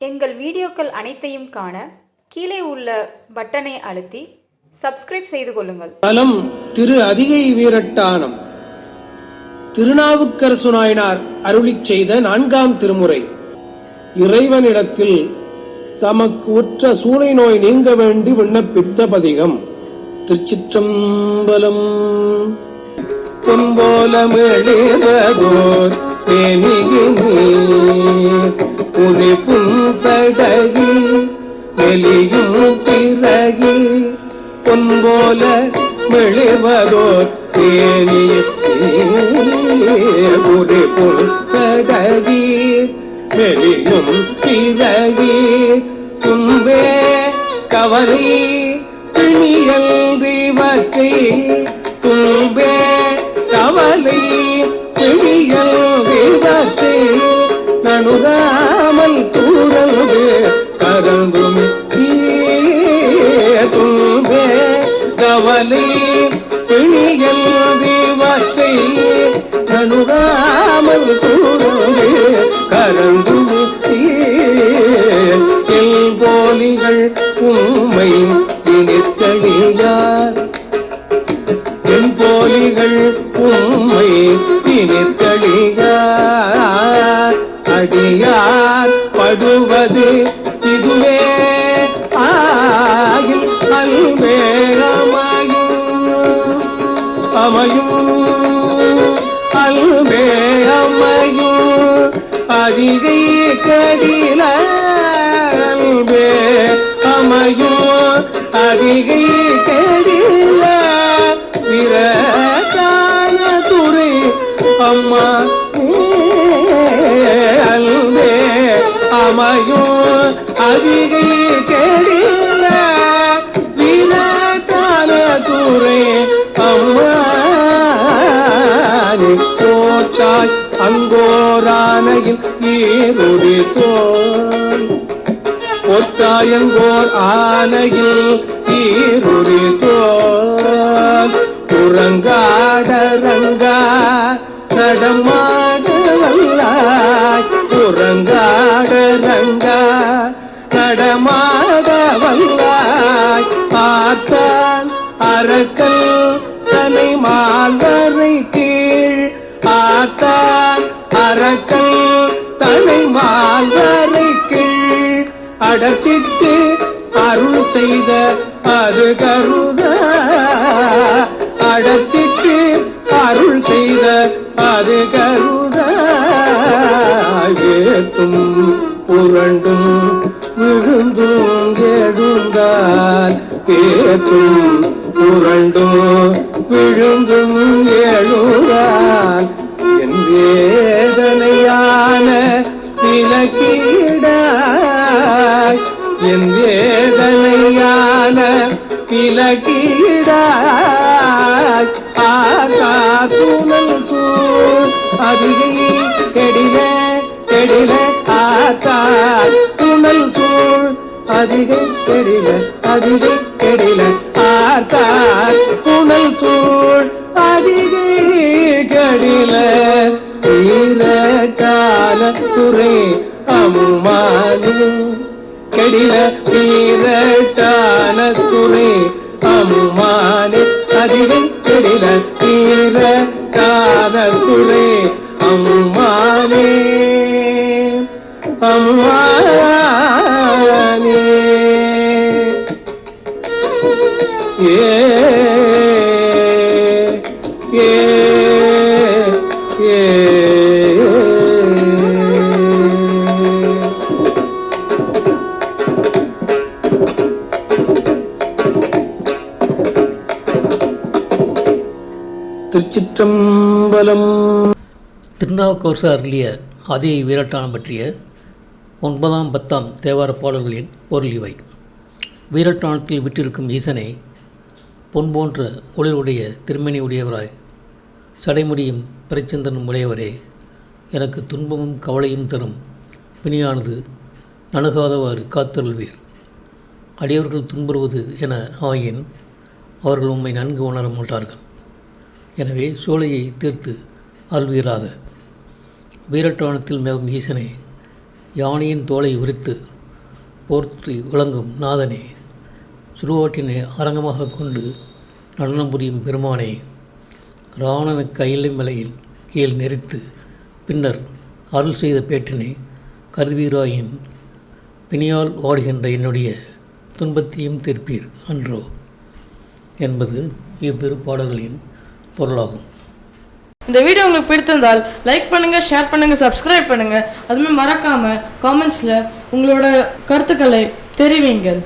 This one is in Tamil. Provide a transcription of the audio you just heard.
எங்கள் வீடியோக்கள் அனைத்தையும் காண கீழே உள்ள பட்டனை அழுத்தி சப்ஸ்கிரைப் செய்து கொள்ளுங்கள். தலம் திரு அதிகை வீரட்டானம். திருநாவுக்கரசு நாயனார் அருளிச் செய்த 4ஆம் திருமுறை. இறைவனிடத்தில் தமக்கு உற்ற சூளை நோய் நீங்க வேண்டி விண்ணப்பித்த பதிகம். திருச்சிற்றம்பலம். பொன்போல மேலேவதோர் உரி புன்சடகி வெளியும் பிறகி பொன்போல மெளிவதோர் உரி புன்சடகி வெளியும் பிறகி துன்பே கவலை பிணியல்றிவற்றை துன்பே கவலை பிணியல்றிவற்றை நணுகாமல் கூறந்து கரந்துமே துன்பே கவலை பிணியல்றிவற்றை நணுகாமல் கூறந்து கரந்துமே போலிகள் உண்மை திணித்தளியார் என் போலிகள் உண்மை திணித்தளியார் அடியார் படுவது இதுவே ஆகில் அன்பே அமையும் அன்பே அமையும் அதிகை கடில அன்பே அமையும் அதிகை கடில விரட்டான துறை அம்மா அன்பே அமையும் அதிகை கடில விரட்டான துறை அம்மா போட்டாய் அங்கோரானையில் ஈருடி தோல் ஒத்தாயங்கோர் ஆனையில் ஈருடி தோல் புறங்காட ரங்கா நடமாட வல்லாய் புறங்காட ரங்கா நடமாட வல்லாய் ஆத்தான் அரக்கல் தனை மால்வரை கீழ் ஆத்தான் அரக்கல் தனை மால்வரை கீழ் அடத்திட்டு அருள் செய்த அது கருத அடத்திட்டு அருள் செய்த அது கருத ஏத்தும் புரண்டும் விழுந்தும் எழுந்தால் ஏத்தும் புரண்டும் விழுந்தும் எழுந்தால் என் வேதனையான விலக்கீடாய் என் வேதனையான விலக்கீடாய் ஆகாத்துணல் சூழ் அதிகை கெடில கெடில ஆத்தார் துணல் சூழ் அதிகை கெடில அதிகை கெடில ஆத்தார் துணல் சூழ் அதிகை கடில வீரட்டான துறை அம்மானு கடில வீரட்டான துறை அம்மானே அதிகை கடில வீரட்டான துறை அம்மானே அம்மானே திருச்சிற்றம்பலம். திருநாவுக்கரசு அருளிய அதிகை வீரட்டானம் பற்றிய 9ஆம் 10ஆம் தேவார பாடல்களின் பொருள் இவை. வீரட்டானத்தில் விட்டிருக்கும் ஈசனை பொன் போன்ற ஒளிருடைய திருமணி உடையவராய் சடைமுடியும் பிரச்சந்தனும் உடையவரே, எனக்கு துன்பமும் கவலையும் தரும் பிணியானது நணுகாதவாறு காத்தருள்வீர். அடியவர்கள் துன்புறுவது என ஆயின் அவர்கள் உம்மை நன்கு உணர மாட்டார்கள். எனவே சோலையை தீர்த்து அருள்வீராக. வீரட்டானத்தில் மேவும் ஈசனே, யானையின் தோலை உரித்து போர்த்தி விளங்கும் நாதனே, சுடுகாட்டினை அரங்கமாக கொண்டு நடனம் புரியும் பெருமானே, ராவணனுக்கு கையிலை மலையில் கீழ் நெறித்து பின்னர் அருள் செய்த பேட்டினை கருவீராயின் பிணியால் வாடுகின்ற என்னுடைய துன்பத்தையும் தீர்ப்பீர் அன்றோ என்பது இவ்விரு பாடல்களின் பொருளாகும். இந்த வீடியோ உங்களுக்கு பிடித்திருந்தால் லைக் பண்ணுங்கள், ஷேர் பண்ணுங்கள், சப்ஸ்கிரைப் பண்ணுங்கள். அதுமாதிரி மறக்காமல் காமெண்ட்ஸில் உங்களோட கருத்துக்களை தெரிவிங்கள்.